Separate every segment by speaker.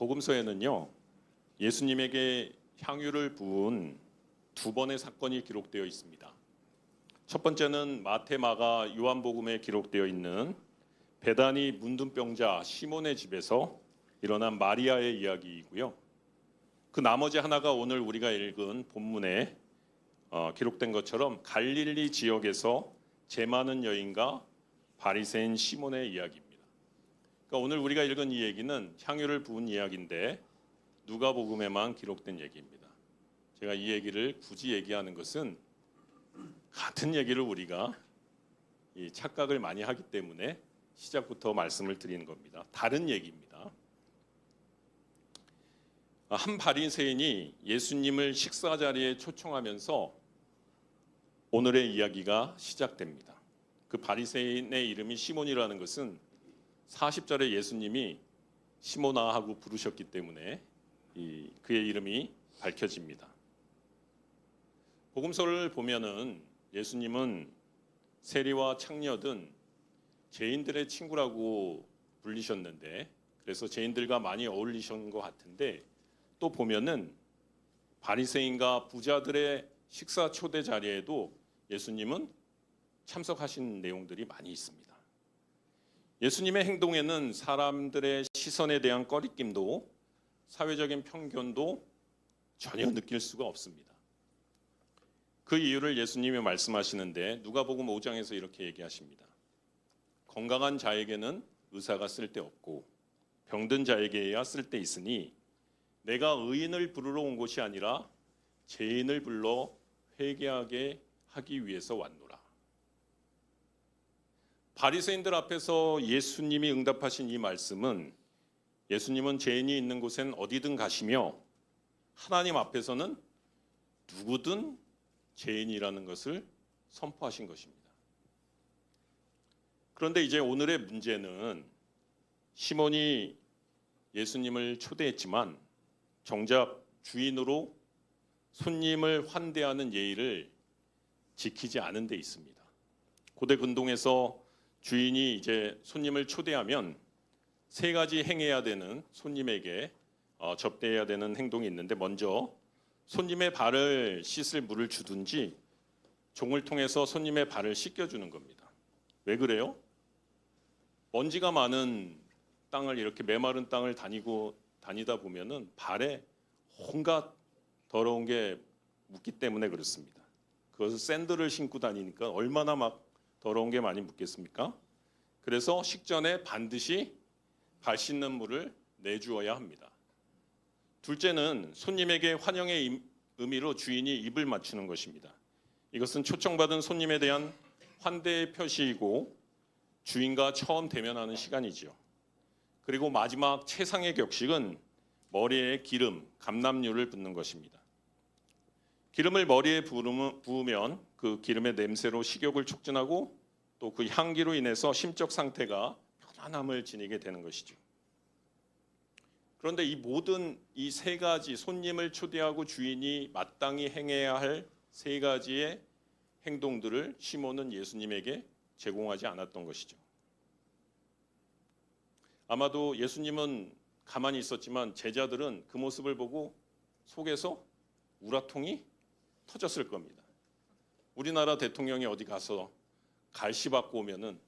Speaker 1: 복음서에는요, 예수님에게 향유를 부은 두 번의 사건이 기록되어 있습니다. 첫 번째는 마태, 마가, 요한복음에 기록되어 있는 베다니 문둥병자 시몬의 집에서 일어난 마리아의 이야기이고요. 그 나머지 하나가 오늘 우리가 읽은 본문에 기록된 것처럼 갈릴리 지역에서 재 많은 여인과 바리새인 시몬의 이야기입니다. 그러니까 오늘 우리가 읽은 이 얘기는 향유를 부은 이야기인데 누가복음에만 기록된 얘기입니다. 제가 이 얘기를 굳이 얘기하는 것은 같은 얘기를 우리가 착각을 많이 하기 때문에 시작부터 말씀을 드리는 겁니다. 다른 얘기입니다. 한 바리새인이 예수님을 식사 자리에 초청하면서 오늘의 이야기가 시작됩니다. 그 바리새인의 이름이 시몬이라는 것은 40절에 예수님이 시몬아 하고 부르셨기 때문에 그의 이름이 밝혀집니다. 복음서를 보면은 예수님은 세리와 창녀든 죄인들의 친구라고 불리셨는데, 그래서 죄인들과 많이 어울리신 것 같은데, 또 보면은 바리새인과 부자들의 식사 초대 자리에도 예수님은 참석하신 내용들이 많이 있습니다. 예수님의 행동에는 사람들의 시선에 대한 꺼리낌도 사회적인 편견도 전혀 느낄 수가 없습니다. 그 이유를 예수님이 말씀하시는데 누가복음 5장에서 이렇게 얘기하십니다. 건강한 자에게는 의사가 쓸데없고 병든 자에게야 쓸데있으니 내가 의인을 부르러 온 것이 아니라 죄인을 불러 회개하게 하기 위해서 왔노라. 바리새인들 앞에서 예수님이 응답하신 이 말씀은 예수님은 죄인이 있는 곳엔 어디든 가시며 하나님 앞에서는 누구든 죄인이라는 것을 선포하신 것입니다. 그런데 이제 오늘의 문제는 시몬이 예수님을 초대했지만 정작 주인으로 손님을 환대하는 예의를 지키지 않은 데 있습니다. 고대 근동에서 주인이 이제 손님을 초대하면 세 가지 행해야 되는, 손님에게 접대해야 되는 행동이 있는데, 먼저 손님의 발을 씻을 물을 주든지 종을 통해서 손님의 발을 씻겨주는 겁니다. 왜 그래요? 먼지가 많은 땅을, 이렇게 메마른 땅을 다니다 보면은 발에 온갖 더러운 게 묻기 때문에 그렇습니다. 그것을 샌들을 신고 다니니까 얼마나 막 더러운 게 많이 묻겠습니까? 그래서 식전에 반드시 발 씻는 물을 내주어야 합니다. 둘째는 손님에게 환영의 의미로 주인이 입을 맞추는 것입니다. 이것은 초청받은 손님에 대한 환대의 표시이고 주인과 처음 대면하는 시간이죠. 그리고 마지막 최상의 격식은 머리에 기름, 감람유를 붓는 것입니다. 기름을 머리에 부으면 그 기름의 냄새로 식욕을 촉진하고 또 그 향기로 인해서 심적 상태가 편안함을 지니게 되는 것이죠. 그런데 이 모든 이 세 가지, 손님을 초대하고 주인이 마땅히 행해야 할 세 가지의 행동들을 시몬은 예수님에게 제공하지 않았던 것이죠. 아마도 예수님은 가만히 있었지만 제자들은 그 모습을 보고 속에서 우라통이 터졌을 겁니다. 우리나라 대통령이 어디 가서 갈시 받고 오면은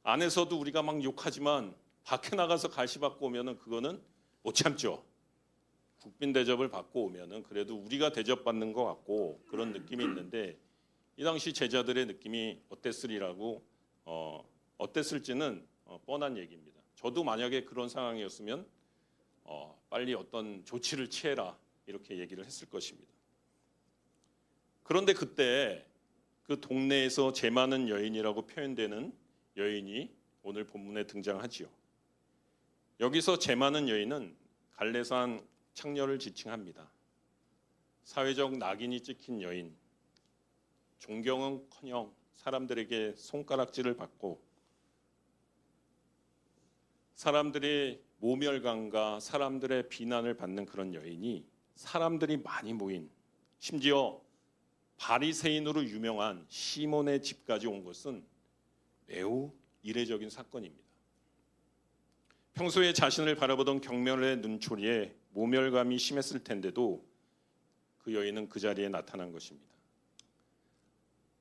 Speaker 1: 안에서도 우리가 막 욕하지만 밖에 나가서 갈시 받고 오면은 그거는 못 참죠. 국빈 대접을 받고 오면은 그래도 우리가 대접받는 것 같고 그런 느낌이 있는데, 이 당시 제자들의 느낌이 어땠을지는 뻔한 얘기입니다. 저도 만약에 그런 상황이었으면 빨리 어떤 조치를 취해라 이렇게 얘기를 했을 것입니다. 그런데 그때 그 동네에서 재 많은 여인이라고 표현되는 여인이 오늘 본문에 등장하지요. 여기서 재 많은 여인은 갈레산 창녀를 지칭합니다. 사회적 낙인이 찍힌 여인, 존경은커녕 사람들에게 손가락질을 받고 사람들의 모멸감과 사람들의 비난을 받는 그런 여인이 사람들이 많이 모인, 심지어 바리새인으로 유명한 시몬의 집까지 온 것은 매우 이례적인 사건입니다. 평소에 자신을 바라보던 경멸의 눈초리에 모멸감이 심했을 텐데도 그 여인은 그 자리에 나타난 것입니다.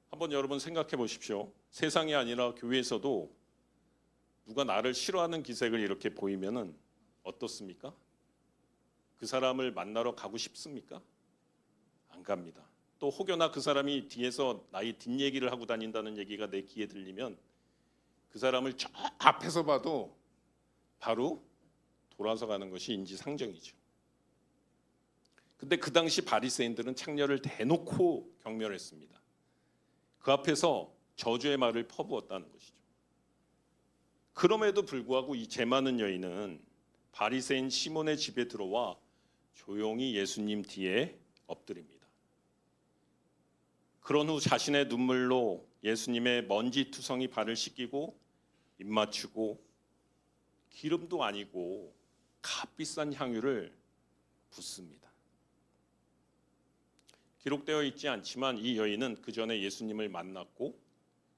Speaker 1: 한번 여러분 생각해 보십시오. 세상이 아니라 교회에서도 누가 나를 싫어하는 기색을 이렇게 보이면은 어떻습니까? 그 사람을 만나러 가고 싶습니까? 안 갑니다. 또 혹여나 그 사람이 뒤에서 나의 뒷얘기를 하고 다닌다는 얘기가 내 귀에 들리면 그 사람을 저 앞에서 봐도 바로 돌아서 가는 것이 인지상정이죠. 근데 그 당시 바리새인들은 창녀를 대놓고 경멸했습니다. 그 앞에서 저주의 말을 퍼부었다는 것이죠. 그럼에도 불구하고 이 죄 많은 여인은 바리새인 시몬의 집에 들어와 조용히 예수님 뒤에 엎드립니다. 그런 후 자신의 눈물로 예수님의 먼지투성이 발을 씻기고 입 맞추고 기름도 아니고 값비싼 향유를 붓습니다. 기록되어 있지 않지만 이 여인은 그 전에 예수님을 만났고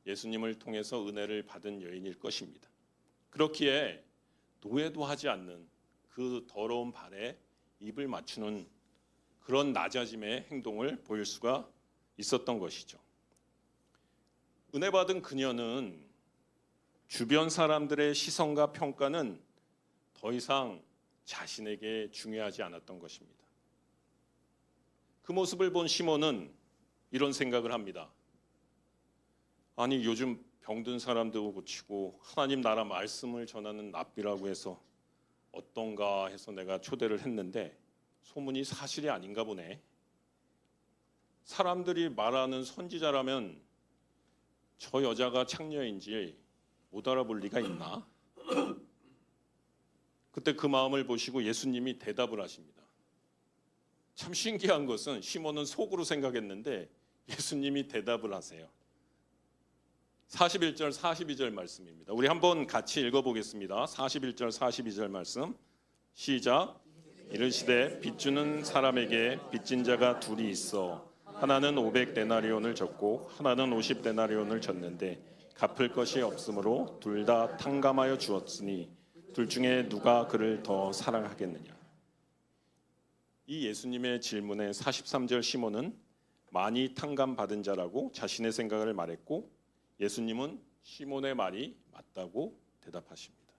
Speaker 1: 예수님을 통해서 은혜를 받은 여인일 것입니다. 그렇기에 노예도 하지 않는 그 더러운 발에 입을 맞추는 그런 낮아짐의 행동을 보일 수가 있었던 것이죠. 은혜 받은 그녀는 주변 사람들의 시선과 평가는 더 이상 자신에게 중요하지 않았던 것입니다. 그 모습을 본 시몬은 이런 생각을 합니다. 아니 요즘 병든 사람도 고치고 하나님 나라 말씀을 전하는 랍비라고 해서 어떤가 해서 내가 초대를 했는데 소문이 사실이 아닌가 보네. 사람들이 말하는 선지자라면 저 여자가 창녀인지 못 알아볼 리가 있나? 그때 그 마음을 보시고 예수님이 대답을 하십니다. 참 신기한 것은 시몬은 속으로 생각했는데 예수님이 대답을 하세요. 41절 42절 말씀입니다. 우리 한번 같이 읽어보겠습니다. 41절 42절 말씀 시작. 이르시되 빚주는 사람에게 빚진 자가 둘이 있어 하나는 500데나리온을 졌고 하나는 50데나리온을 졌는데 갚을 것이 없으므로 둘 다 탕감하여 주었으니 둘 중에 누가 그를 더 사랑하겠느냐. 이 예수님의 질문에 43절 시몬은 많이 탕감받은 자라고 자신의 생각을 말했고 예수님은 시몬의 말이 맞다고 대답하십니다.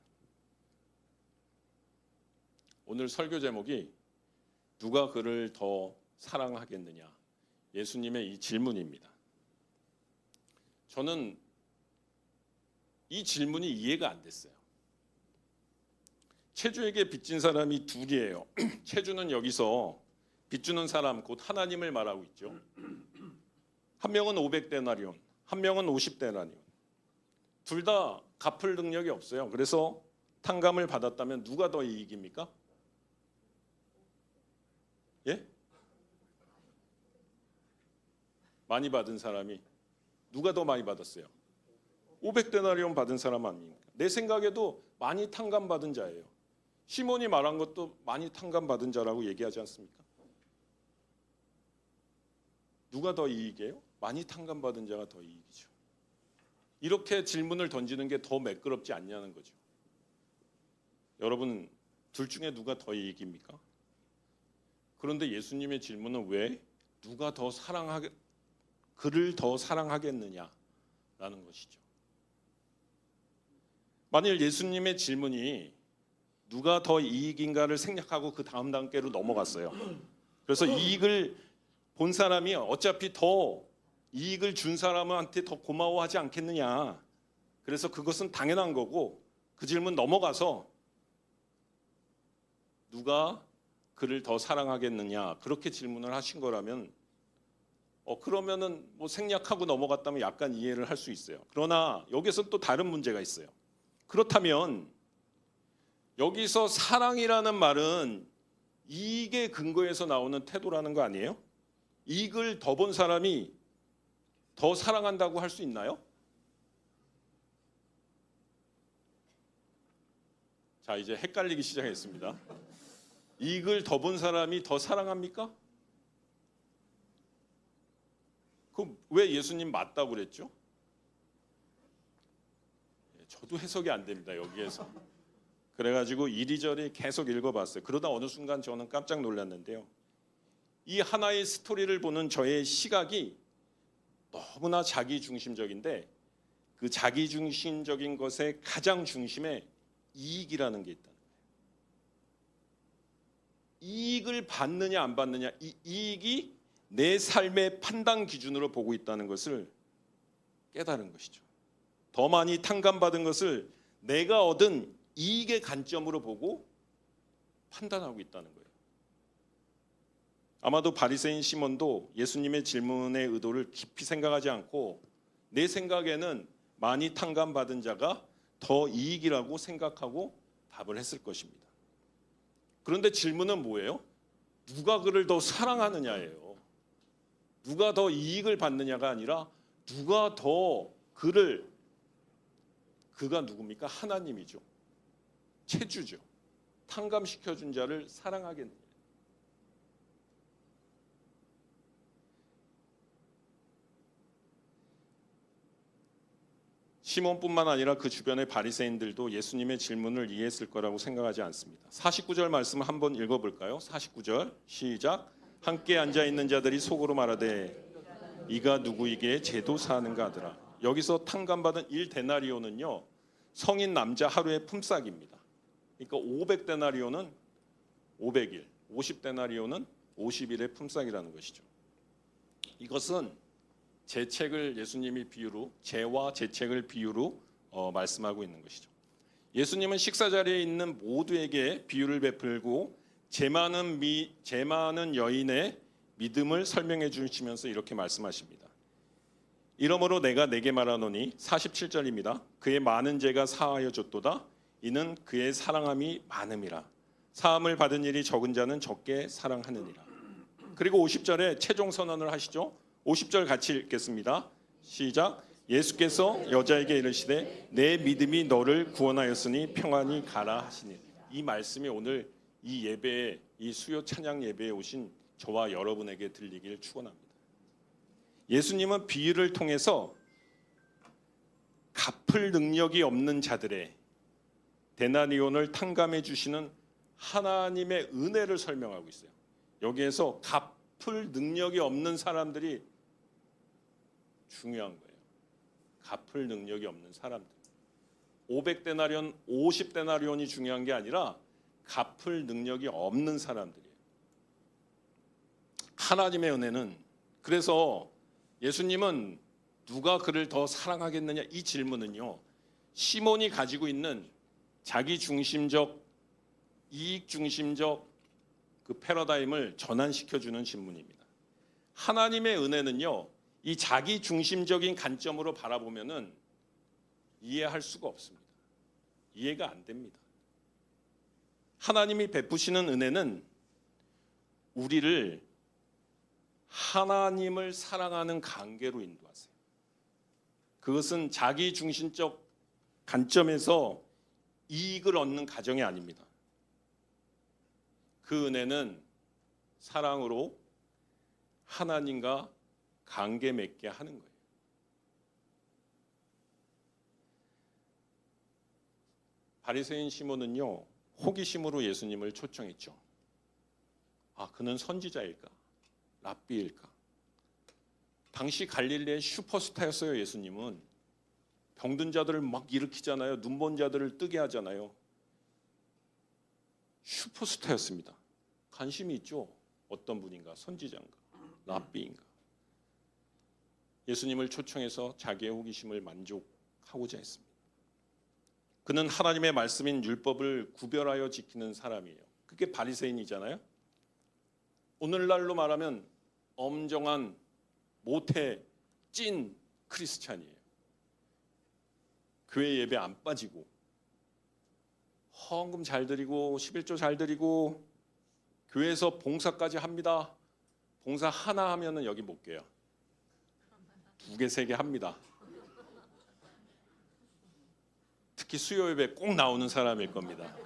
Speaker 1: 오늘 설교 제목이 누가 그를 더 사랑하겠느냐. 예수님의 이 질문입니다. 저는 이 질문이 이해가 안 됐어요. 채주에게 빚진 사람이 둘이에요. 채주는 여기서 빚주는 사람 곧 하나님을 말하고 있죠. 한 명은 500데나리온, 한 명은 50데나리온. 둘 다 갚을 능력이 없어요. 그래서 탕감을 받았다면 누가 더 이익입니까? 예? 많이 받은 사람이 누가 더 많이 받았어요? 500데나리온 받은 사람 아닙니까? 내 생각에도 많이 탕감받은 자예요. 시몬이 말한 것도 많이 탕감받은 자라고 얘기하지 않습니까? 누가 더 이익이에요? 많이 탕감받은 자가 더 이익이죠. 이렇게 질문을 던지는 게 더 매끄럽지 않냐는 거죠. 여러분, 둘 중에 누가 더 이익입니까? 그런데 예수님의 질문은 왜 누가 더 그를 더 사랑하겠느냐라는 것이죠. 만일 예수님의 질문이 누가 더 이익인가를 생략하고 그 다음 단계로 넘어갔어요. 그래서 이익을 본 사람이 어차피 더 이익을 준 사람한테 더 고마워하지 않겠느냐. 그래서 그것은 당연한 거고 그 질문 넘어가서 누가 그를 더 사랑하겠느냐 그렇게 질문을 하신 거라면 그러면은 뭐 생략하고 넘어갔다면 약간 이해를 할 수 있어요. 그러나 여기서 또 다른 문제가 있어요. 그렇다면 여기서 사랑이라는 말은 이익의 근거에서 나오는 태도라는 거 아니에요? 이익을 더 본 사람이 더 사랑한다고 할 수 있나요? 자, 이제 헷갈리기 시작했습니다. 이익을 더 본 사람이 더 사랑합니까? 그럼 왜 예수님 맞다고 그랬죠? 저도 해석이 안 됩니다. 여기에서. 그래가지고 이리저리 계속 읽어봤어요. 그러다 어느 순간 저는 깜짝 놀랐는데요. 이 하나의 스토리를 보는 저의 시각이 너무나 자기중심적인데 그 자기중심적인 것의 가장 중심에 이익이라는 게 있다는 거예요. 이익을 받느냐 안 받느냐, 이 이익이 내 삶의 판단 기준으로 보고 있다는 것을 깨달은 것이죠. 더 많이 탕감받은 것을 내가 얻은 이익의 관점으로 보고 판단하고 있다는 거예요. 아마도 바리새인 시몬도 예수님의 질문의 의도를 깊이 생각하지 않고 내 생각에는 많이 탕감받은 자가 더 이익이라고 생각하고 답을 했을 것입니다. 그런데 질문은 뭐예요? 누가 그를 더 사랑하느냐예요. 누가 더 이익을 받느냐가 아니라 누가 더 그가 누굽니까? 하나님이죠. 체주죠. 탕감시켜준 자를 사랑하겠느냐. 시몬뿐만 아니라 그 주변의 바리새인들도 예수님의 질문을 이해했을 거라고 생각하지 않습니다. 49절 말씀을 한번 읽어볼까요? 49절 시작. 함께 앉아있는 자들이 속으로 말하되 이가 누구에게 제도사하는가 하더라. 여기서 탕감받은 1데나리온은요 성인 남자 하루의 품삯입니다. 그러니까 500데나리온은 500일, 50데나리온은 50일의 품삯이라는 것이죠. 이것은 재책을 예수님이 비유로, 재와 재책을 비유로 말씀하고 있는 것이죠. 예수님은 식사 자리에 있는 모두에게 비유를 베풀고 제 많은 여인의 믿음을 설명해 주시면서 이렇게 말씀하십니다. 이러므로 내가 네게 말하노니 47절입니다. 그의 많은 죄가 사하여 줬도다. 이는 그의 사랑함이 많음이라. 사함을 받은 일이 적은 자는 적게 사랑하느니라. 그리고 50절에 최종 선언을 하시죠. 50절 같이 읽겠습니다. 시작. 예수께서 여자에게 이르시되 내 믿음이 너를 구원하였으니 평안히 가라 하시니. 이 말씀이 오늘 이 예배에, 이 수요 찬양 예배에 오신 저와 여러분에게 들리길 축원합니다. 예수님은 비유를 통해서 갚을 능력이 없는 자들의 데나리온을 탕감해 주시는 하나님의 은혜를 설명하고 있어요. 여기에서 갚을 능력이 없는 사람들이 중요한 거예요. 갚을 능력이 없는 사람들. 500데나리온, 50데나리온이 중요한 게 아니라 갚을 능력이 없는 사람들이에요. 하나님의 은혜는, 그래서 예수님은 누가 그를 더 사랑하겠느냐, 이 질문은요 시몬이 가지고 있는 자기중심적, 이익중심적 그 패러다임을 전환시켜주는 질문입니다. 하나님의 은혜는요 이 자기중심적인 관점으로 바라보면은 이해할 수가 없습니다. 이해가 안 됩니다. 하나님이 베푸시는 은혜는 우리를 하나님을 사랑하는 관계로 인도하세요. 그것은 자기중심적 관점에서 이익을 얻는 가정이 아닙니다. 그 은혜는 사랑으로 하나님과 관계 맺게 하는 거예요. 바리새인 시몬은요 호기심으로 예수님을 초청했죠. 아, 그는 선지자일까? 랍비일까? 당시 갈릴리의 슈퍼스타였어요. 예수님은 병든 자들을 막 일으키잖아요. 눈먼 자들을 뜨게 하잖아요. 슈퍼스타였습니다. 관심이 있죠. 어떤 분인가? 선지자인가? 랍비인가? 예수님을 초청해서 자기의 호기심을 만족하고자 했습니다. 그는 하나님의 말씀인 율법을 구별하여 지키는 사람이에요. 그게 바리새인이잖아요. 오늘날로 말하면 엄정한 모태 찐 크리스찬이에요. 교회 예배 안 빠지고 헌금 잘 드리고 11조 잘 드리고 교회에서 봉사까지 합니다. 봉사 하나 하면은 여기 못 깨요. 2개, 3개 합니다. 특히 수요 예배 꼭 나오는 사람일 겁니다.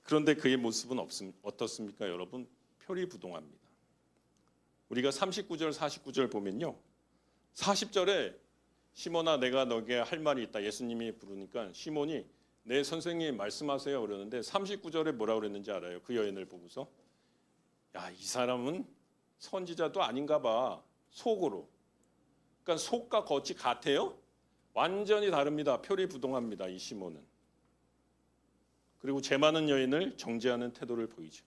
Speaker 1: 그런데 그의 모습은 어떻습니까, 여러분? 표리부동합니다. 우리가 39절, 49절 보면요. 40절에 시몬아 내가 너에게 할 말이 있다. 예수님이 부르니까 시몬이 네 선생님 말씀하세요 그러는데 39절에 뭐라고 그랬는지 알아요? 그 여인을 보고서 야, 이 사람은 선지자도 아닌가 봐. 속으로. 그러니까 속과 겉이 같아요? 완전히 다릅니다. 표리부동합니다. 이 시몬은. 그리고 죄 많은 여인을 정죄하는 태도를 보이죠.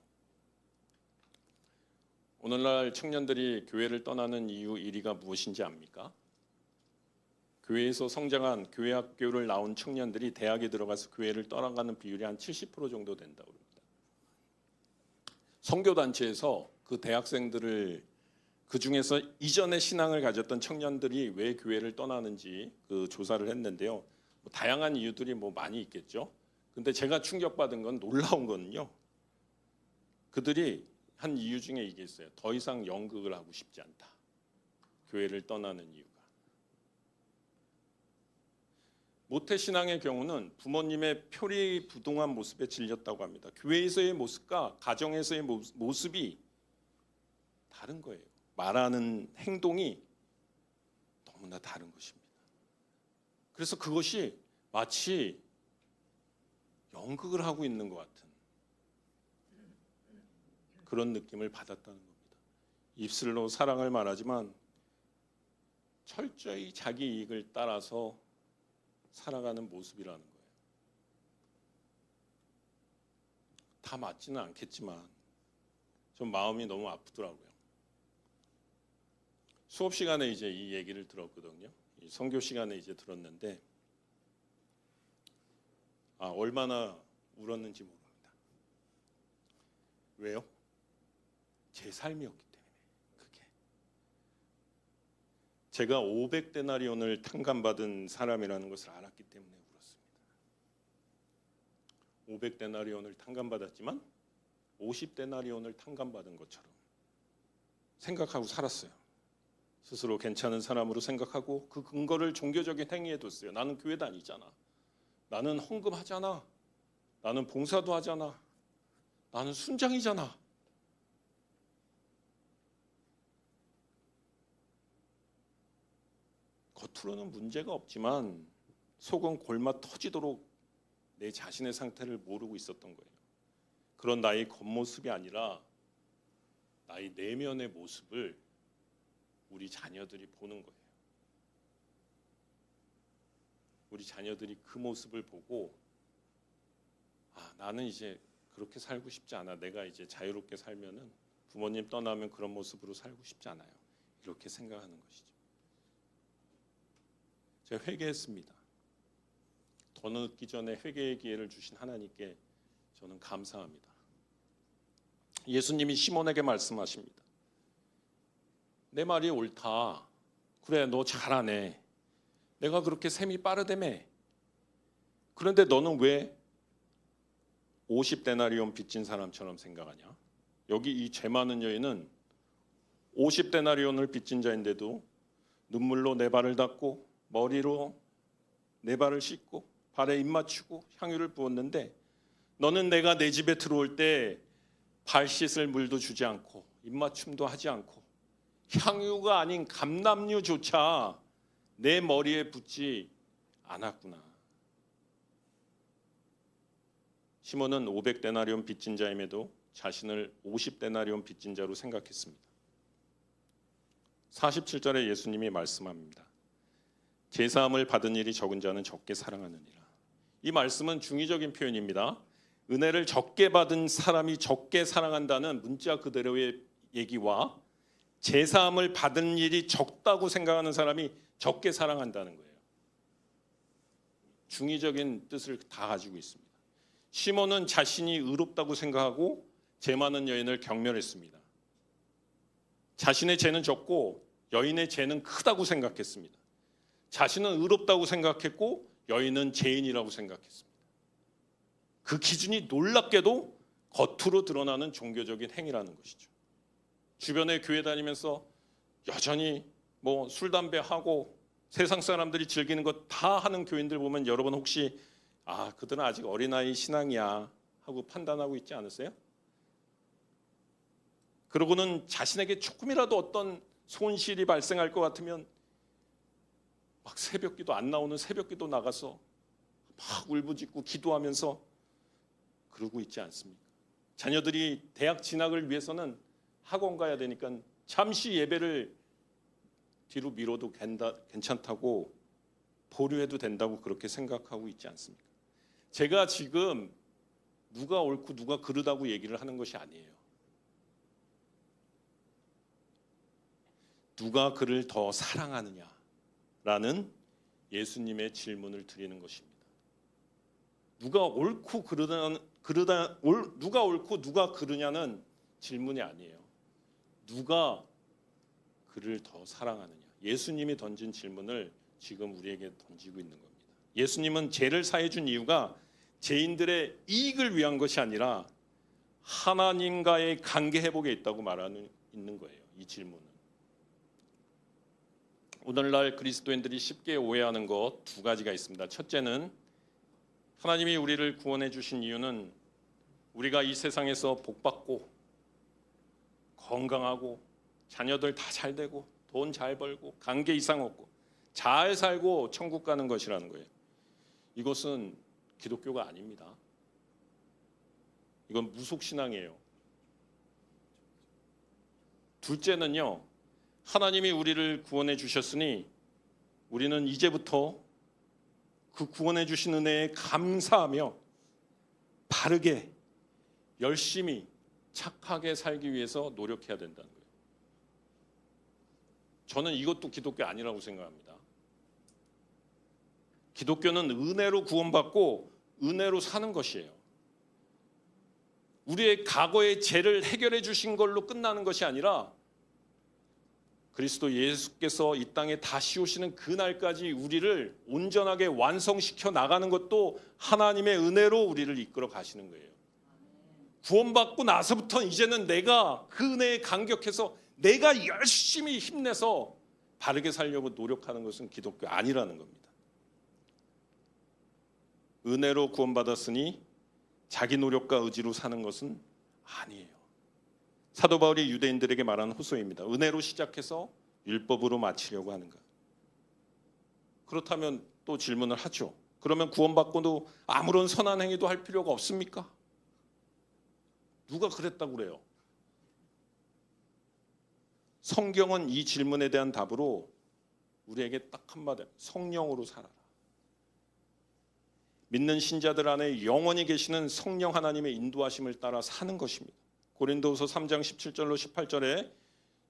Speaker 1: 오늘날 청년들이 교회를 떠나는 이유 1위가 무엇인지 압니까? 교회에서 성장한 교회 학교를 나온 청년들이 대학에 들어가서 교회를 떠나가는 비율이 한 70% 정도 된다고 합니다. 선교단체에서 그 대학생들을 그 중에서 이전에 신앙을 가졌던 청년들이 왜 교회를 떠나는지 그 조사를 했는데요. 뭐 다양한 이유들이 뭐 많이 있겠죠. 근데 제가 충격받은 건 놀라운 거는요. 그들이 한 이유 중에 이게 있어요. 더 이상 연극을 하고 싶지 않다. 교회를 떠나는 이유가. 모태신앙의 경우는 부모님의 표리부동한 모습에 질렸다고 합니다. 교회에서의 모습과 가정에서의 모습이 다른 거예요. 말하는 행동이 너무나 다른 것입니다. 그래서 그것이 마치 연극을 하고 있는 것 같은 그런 느낌을 받았다는 겁니다. 입술로 사랑을 말하지만 철저히 자기 이익을 따라서 살아가는 모습이라는 거예요. 다 맞지는 않겠지만 좀 마음이 너무 아프더라고요. 수업 시간에 이제 이 얘기를 들었거든요. 이 선교 시간에 이제 들었는데 얼마나 울었는지 모릅니다. 왜요? 제 삶이었기 때문에. 그게 제가 500데나리온을 탕감받은 사람이라는 것을 알았기 때문에 울었습니다. 500데나리온을 탕감받았지만 50데나리온을 탕감받은 것처럼 생각하고 살았어요. 스스로 괜찮은 사람으로 생각하고 그 근거를 종교적인 행위에 뒀어요. 나는 교회 다니잖아. 나는 헌금하잖아. 나는 봉사도 하잖아. 나는 순장이잖아. 겉으로는 문제가 없지만 속은 골마 터지도록 내 자신의 상태를 모르고 있었던 거예요. 그런 나의 겉모습이 아니라 나의 내면의 모습을 우리 자녀들이 보는 거예요. 우리 자녀들이 그 모습을 보고 나는 이제 그렇게 살고 싶지 않아. 내가 이제 자유롭게 살면은 부모님 떠나면 그런 모습으로 살고 싶지 않아요. 이렇게 생각하는 것이죠. 제가 회개했습니다. 더 늦기 전에 회개의 기회를 주신 하나님께 저는 감사합니다. 예수님이 시몬에게 말씀하십니다. 내 말이 옳다. 그래, 너 잘하네. 내가 그렇게 셈이 빠르다며. 그런데 너는 왜 50데나리온 빚진 사람처럼 생각하냐? 여기 이 죄 많은 여인은 50데나리온을 빚진 자인데도 눈물로 내 발을 닦고 머리로 내 발을 씻고 발에 입 맞추고 향유를 부었는데 너는 내가 내 집에 들어올 때 발 씻을 물도 주지 않고 입 맞춤도 하지 않고 향유가 아닌 감람유조차 내 머리에 붓지 않았구나. 시몬은 500데나리온 빚진 자임에도 자신을 50데나리온 빚진 자로 생각했습니다. 47절에 예수님이 말씀합니다. 제사함을 받은 일이 적은 자는 적게 사랑하느니라. 이 말씀은 중의적인 표현입니다. 은혜를 적게 받은 사람이 적게 사랑한다는 문자 그대로의 얘기와 제사함을 받은 일이 적다고 생각하는 사람이 적게 사랑한다는 거예요. 중의적인 뜻을 다 가지고 있습니다. 시몬은 자신이 의롭다고 생각하고 죄 많은 여인을 경멸했습니다. 자신의 죄는 적고 여인의 죄는 크다고 생각했습니다. 자신은 의롭다고 생각했고 여인은 죄인이라고 생각했습니다. 그 기준이 놀랍게도 겉으로 드러나는 종교적인 행위라는 것이죠. 주변에 교회 다니면서 여전히 술, 담배 하고 세상 사람들이 즐기는 것 다 하는 교인들 보면 여러분 혹시 그들은 아직 어린아이 신앙이야 하고 판단하고 있지 않으세요? 그러고는 자신에게 조금이라도 어떤 손실이 발생할 것 같으면 막 새벽기도 안 나오는 새벽기도 나가서 막 울부짖고 기도하면서 그러고 있지 않습니까? 자녀들이 대학 진학을 위해서는 학원 가야 되니까 잠시 예배를 뒤로 미뤄도 괜찮다고 보류해도 된다고 그렇게 생각하고 있지 않습니까? 제가 지금 누가 옳고 누가 그르다고 얘기를 하는 것이 아니에요. 누가 그를 더 사랑하느냐라는 예수님의 질문을 드리는 것입니다. 누가 옳고 누가 옳고 누가 그르냐는 질문이 아니에요. 누가 그를 더 사랑하느냐. 예수님이 던진 질문을 지금 우리에게 던지고 있는 겁니다. 예수님은 죄를 사해 준 이유가 죄인들의 이익을 위한 것이 아니라 하나님과의 관계 회복에 있다고 말하는 있는 거예요. 이 질문은. 오늘날 그리스도인들이 쉽게 오해하는 것 두 가지가 있습니다. 첫째는 하나님이 우리를 구원해 주신 이유는 우리가 이 세상에서 복받고 건강하고 자녀들 다 잘 되고 돈 잘 벌고 관계 이상 없고 잘 살고 천국 가는 것이라는 거예요. 이것은 기독교가 아닙니다. 이건 무속신앙이에요. 둘째는요, 하나님이 우리를 구원해 주셨으니 우리는 이제부터 그 구원해 주신 은혜에 감사하며 바르게 열심히 착하게 살기 위해서 노력해야 된다는 거예요. 저는 이것도 기독교 아니라고 생각합니다. 기독교는 은혜로 구원받고 은혜로 사는 것이에요. 우리의 과거의 죄를 해결해 주신 걸로 끝나는 것이 아니라 그리스도 예수께서 이 땅에 다시 오시는 그날까지 우리를 온전하게 완성시켜 나가는 것도 하나님의 은혜로 우리를 이끌어 가시는 거예요. 구원받고 나서부터 이제는 내가 그 은혜에 감격해서 내가 열심히 힘내서 바르게 살려고 노력하는 것은 기독교 아니라는 겁니다. 은혜로 구원받았으니 자기 노력과 의지로 사는 것은 아니에요. 사도 바울이 유대인들에게 말하는 호소입니다. 은혜로 시작해서 율법으로 마치려고 하는가? 그렇다면 또 질문을 하죠. 그러면 구원받고도 아무런 선한 행위도 할 필요가 없습니까? 누가 그랬다고 그래요? 성경은 이 질문에 대한 답으로 우리에게 딱 한마디, 성령으로 살아라. 믿는 신자들 안에 영원히 계시는 성령 하나님의 인도하심을 따라 사는 것입니다. 고린도후서 3장 17절로 18절에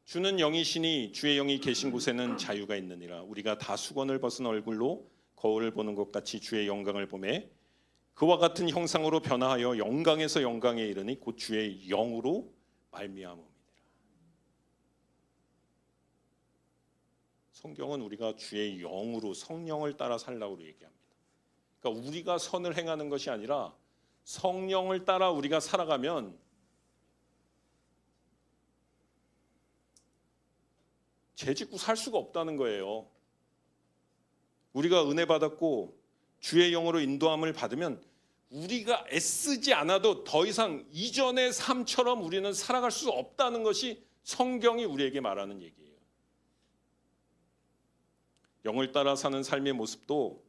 Speaker 1: 주는 영이시니 주의 영이 계신 곳에는 자유가 있느니라. 우리가 다 수건을 벗은 얼굴로 거울을 보는 것 같이 주의 영광을 보매 그와 같은 형상으로 변화하여 영광에서 영광에 이르니 곧 주의 영으로 말미암음이니라. 성경은 우리가 주의 영으로 성령을 따라 살라고 얘기합니다. 그러니까 우리가 선을 행하는 것이 아니라 성령을 따라 우리가 살아가면 죄 짓고 살 수가 없다는 거예요. 우리가 은혜 받았고 주의 영으로 인도함을 받으면 우리가 애쓰지 않아도 더 이상 이전의 삶처럼 우리는 살아갈 수 없다는 것이 성경이 우리에게 말하는 얘기예요. 영을 따라 사는 삶의 모습도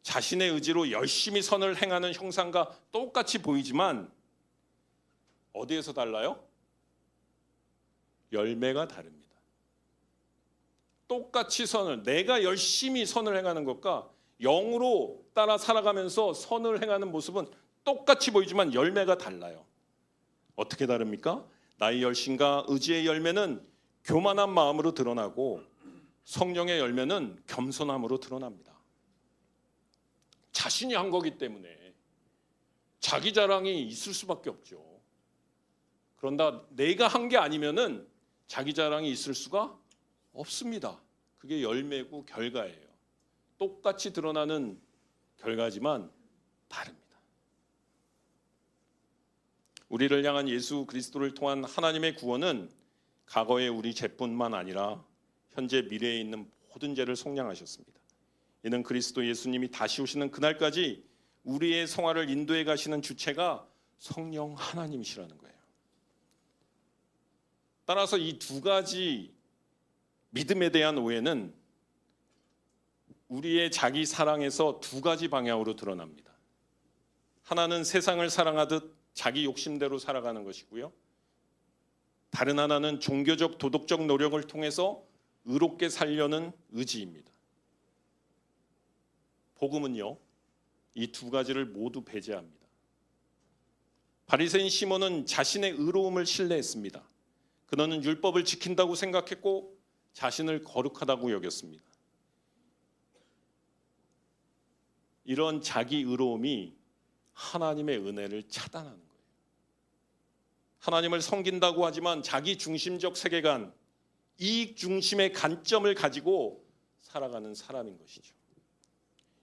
Speaker 1: 자신의 의지로 열심히 선을 행하는 형상과 똑같이 보이지만 어디에서 달라요? 열매가 다릅니다. 똑같이 내가 열심히 선을 행하는 것과 영으로 따라 살아가면서 선을 행하는 모습은 똑같이 보이지만 열매가 달라요. 어떻게 다릅니까? 나의 열심과 의지의 열매는 교만한 마음으로 드러나고 성령의 열매는 겸손함으로 드러납니다. 자신이 한 거기 때문에 자기 자랑이 있을 수밖에 없죠. 그런다 내가 한 게 아니면은 자기 자랑이 있을 수가 없습니다. 그게 열매고 결과예요. 똑같이 드러나는 결과지만 다릅니다. 우리를 향한 예수 그리스도를 통한 하나님의 구원은 과거의 우리 죄뿐만 아니라 현재 미래에 있는 모든 죄를 속량하셨습니다. 이는 그리스도 예수님이 다시 오시는 그날까지 우리의 생활을 인도해 가시는 주체가 성령 하나님이시라는 거예요. 따라서 이 두 가지 믿음에 대한 오해는 우리의 자기 사랑에서 두 가지 방향으로 드러납니다. 하나는 세상을 사랑하듯 자기 욕심대로 살아가는 것이고요. 다른 하나는 종교적 도덕적 노력을 통해서 의롭게 살려는 의지입니다. 복음은요, 이 두 가지를 모두 배제합니다. 바리새인 시몬은 자신의 의로움을 신뢰했습니다. 그는 율법을 지킨다고 생각했고 자신을 거룩하다고 여겼습니다. 이런 자기 의로움이 하나님의 은혜를 차단하는 거예요. 하나님을 섬긴다고 하지만 자기 중심적 세계관, 이익 중심의 관점을 가지고 살아가는 사람인 것이죠.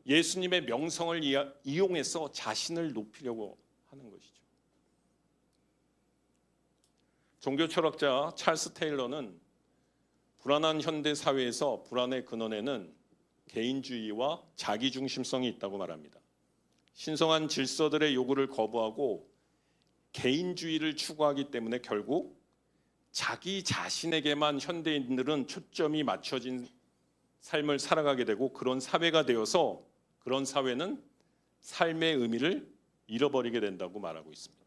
Speaker 1: 예수님의 명성을 이용해서 자신을 높이려고 하는 것이죠. 종교 철학자 찰스 테일러는 불안한 현대 사회에서 불안의 근원에는 개인주의와 자기중심성이 있다고 말합니다. 신성한 질서들의 요구를 거부하고 개인주의를 추구하기 때문에 결국 자기 자신에게만 현대인들은 초점이 맞춰진 삶을 살아가게 되고 그런 사회가 되어서 그런 사회는 삶의 의미를 잃어버리게 된다고 말하고 있습니다.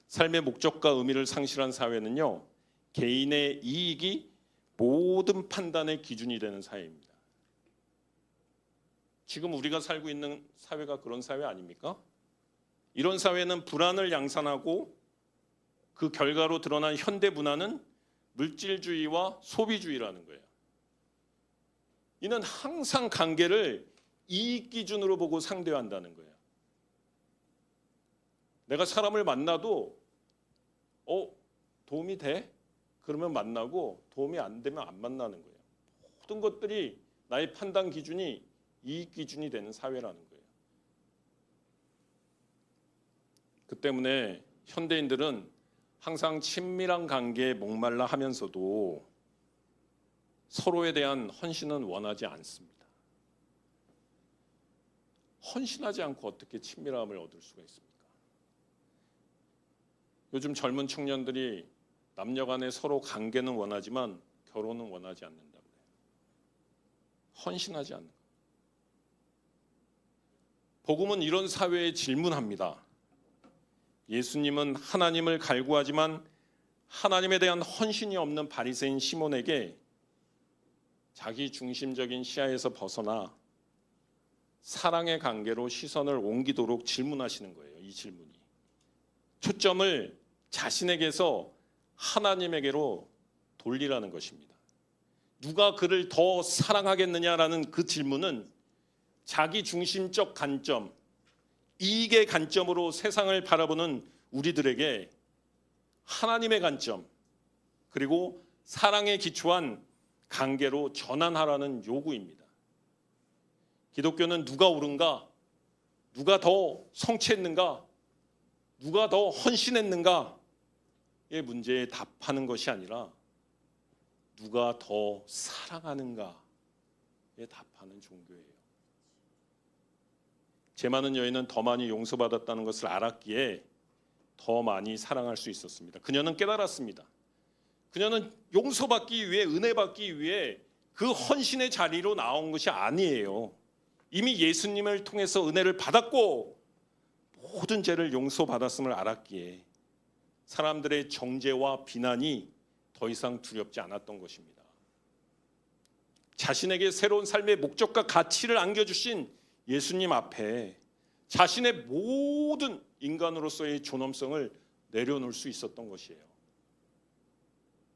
Speaker 1: 삶의 목적과 의미를 상실한 사회는요, 개인의 이익이 모든 판단의 기준이 되는 사회입니다. 지금 우리가 살고 있는 사회가 그런 사회 아닙니까? 이런 사회는 불안을 양산하고 그 결과로 드러난 현대 문화는 물질주의와 소비주의라는 거예요. 이는 항상 관계를 이익 기준으로 보고 상대한다는 거예요. 내가 사람을 만나도 도움이 돼? 그러면 만나고 도움이 안 되면 안 만나는 거예요. 모든 것들이 나의 판단 기준이 이익 기준이 되는 사회라는 거예요. 그 때문에 현대인들은 항상 친밀한 관계에 목말라 하면서도 서로에 대한 헌신은 원하지 않습니다. 헌신하지 않고 어떻게 친밀함을 얻을 수가 있습니까? 요즘 젊은 청년들이 남녀 간의 서로 관계는 원하지만 결혼은 원하지 않는다고 해요. 헌신하지 않는 거예요. 복음은 이런 사회에 질문합니다. 예수님은 하나님을 갈구하지만 하나님에 대한 헌신이 없는 바리새인 시몬에게 자기 중심적인 시야에서 벗어나 사랑의 관계로 시선을 옮기도록 질문하시는 거예요. 이 질문이. 초점을 자신에게서 하나님에게로 돌리라는 것입니다. 누가 그를 더 사랑하겠느냐라는 그 질문은 자기 중심적 관점, 이익의 관점으로 세상을 바라보는 우리들에게 하나님의 관점, 그리고 사랑에 기초한 관계로 전환하라는 요구입니다. 기독교는 누가 옳은가, 누가 더 성취했는가, 누가 더 헌신했는가의 문제에 답하는 것이 아니라 누가 더 사랑하는가에 답하는 종교예요. 제 많은 여인은 더 많이 용서받았다는 것을 알았기에 더 많이 사랑할 수 있었습니다. 그녀는 깨달았습니다. 그녀는 용서받기 위해, 은혜 받기 위해 그 헌신의 자리로 나온 것이 아니에요. 이미 예수님을 통해서 은혜를 받았고 모든 죄를 용서받았음을 알았기에 사람들의 정죄와 비난이 더 이상 두렵지 않았던 것입니다. 자신에게 새로운 삶의 목적과 가치를 안겨주신 예수님 앞에 자신의 모든 인간으로서의 존엄성을 내려놓을 수 있었던 것이에요.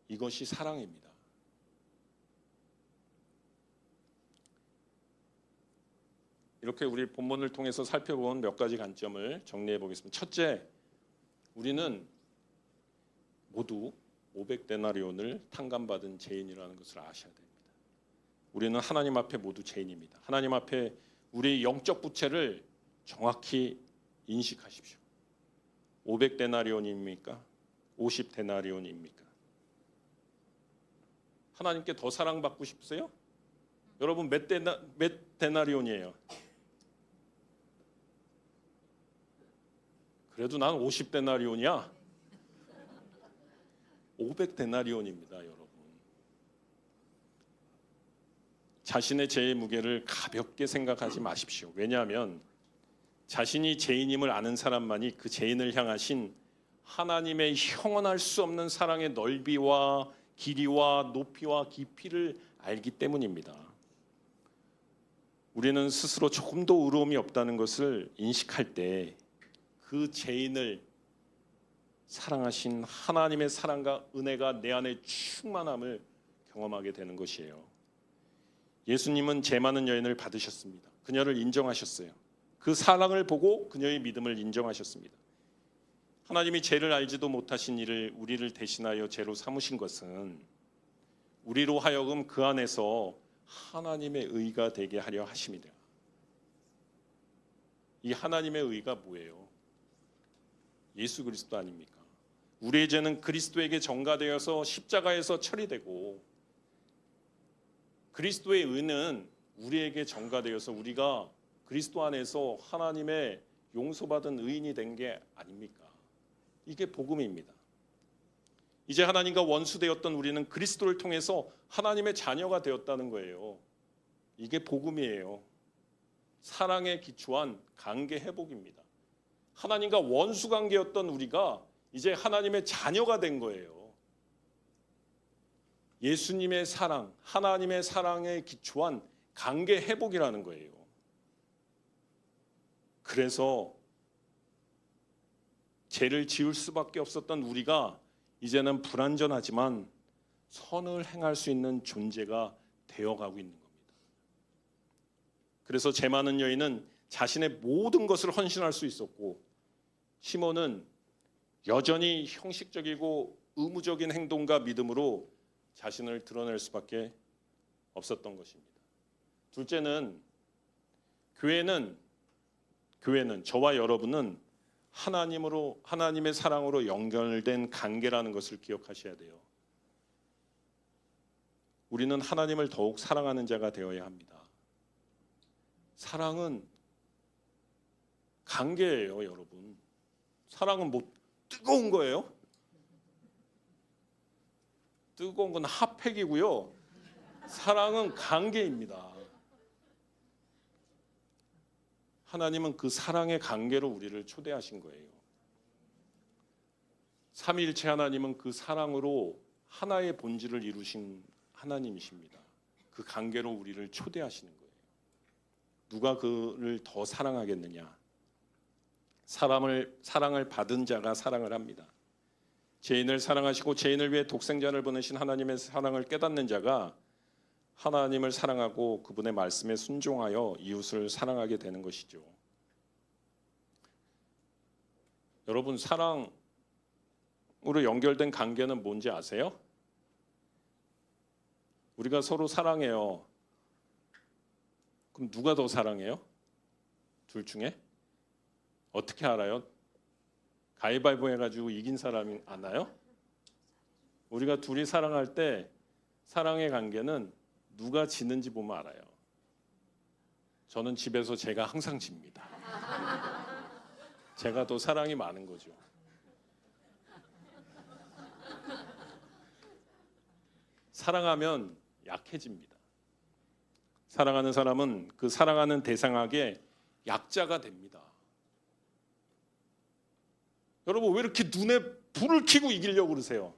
Speaker 1: 이것이 사랑입니다. 이렇게 우리 본문을 통해서 살펴본 몇 가지 관점을 정리해 보겠습니다. 첫째, 우리는 모두 500데나리온을 탕감받은 죄인이라는 것을 아셔야 됩니다. 우리는 하나님 앞에 모두 죄인입니다. 하나님 앞에 우리의 영적 부채를 정확히 인식하십시오. 500데나리온입니까? 50데나리온입니까? 하나님께 더 사랑받고 싶으세요? 여러분 몇 데나리온이에요? 그래도 난 50데나리온이야. 500데나리온입니다, 여러분. 자신의 죄의 무게를 가볍게 생각하지 마십시오. 왜냐하면 자신이 죄인임을 아는 사람만이 그 죄인을 향하신 하나님의 형언할 수 없는 사랑의 넓이와 길이와 높이와 깊이를 알기 때문입니다. 우리는 스스로 조금도 의로움이 없다는 것을 인식할 때 그 죄인을 사랑하신 하나님의 사랑과 은혜가 내 안에 충만함을 경험하게 되는 것이에요. 예수님은 죄 많은 여인을 받으셨습니다. 그녀를 인정하셨어요. 그 사랑을 보고 그녀의 믿음을 인정하셨습니다. 하나님이 죄를 알지도 못하신 이를 우리를 대신하여 죄로 삼으신 것은 우리로 하여금 그 안에서 하나님의 의가 되게 하려 하심이다. 이 하나님의 의가 뭐예요? 예수 그리스도 아닙니까? 우리의 죄는 그리스도에게 전가되어서 십자가에서 처리되고 그리스도의 의는 우리에게 전가되어서 우리가 그리스도 안에서 하나님의 용서받은 의인이 된 게 아닙니까? 이게 복음입니다. 이제 하나님과 원수되었던 우리는 그리스도를 통해서 하나님의 자녀가 되었다는 거예요. 이게 복음이에요. 사랑에 기초한 관계 회복입니다. 하나님과 원수 관계였던 우리가 이제 하나님의 자녀가 된 거예요. 예수님의 사랑, 하나님의 사랑에 기초한 관계 회복이라는 거예요. 그래서 죄를 지을 수밖에 없었던 우리가 이제는 불완전하지만 선을 행할 수 있는 존재가 되어가고 있는 겁니다. 그래서 죄 많은 여인은 자신의 모든 것을 헌신할 수 있었고 시몬은 여전히 형식적이고 의무적인 행동과 믿음으로 자신을 드러낼 수밖에 없었던 것입니다. 둘째는 교회는 저와 여러분은 하나님의 사랑으로 연결된 관계라는 것을 기억하셔야 돼요. 우리는 하나님을 더욱 사랑하는 자가 되어야 합니다. 사랑은 관계예요, 여러분. 사랑은 뭐 뜨거운 거예요? 뜨거운 건 핫팩이고요. 사랑은 관계입니다. 하나님은 그 사랑의 관계로 우리를 초대하신 거예요. 삼위일체 하나님은 그 사랑으로 하나의 본질을 이루신 하나님이십니다. 그 관계로 우리를 초대하시는 거예요. 누가 그를 더 사랑하겠느냐? 사랑을 받은 자가 사랑을 합니다. 죄인을 사랑하시고 죄인을 위해 독생자를 보내신 하나님의 사랑을 깨닫는 자가 하나님을 사랑하고 그분의 말씀에 순종하여 이웃을 사랑하게 되는 것이죠. 여러분, 사랑으로 연결된 관계는 뭔지 아세요? 우리가 서로 사랑해요. 그럼 누가 더 사랑해요? 둘 중에? 어떻게 알아요? 가위바위보 해가지고 이긴 사람이 아나요? 우리가 둘이 사랑할 때 사랑의 관계는 누가 지는지 보면 알아요. 저는 집에서 제가 항상 집니다. 제가 더 사랑이 많은 거죠. 사랑하면 약해집니다. 사랑하는 사람은 그 사랑하는 대상에게 약자가 됩니다. 여러분, 왜 이렇게 눈에 불을 켜고 이기려고 그러세요?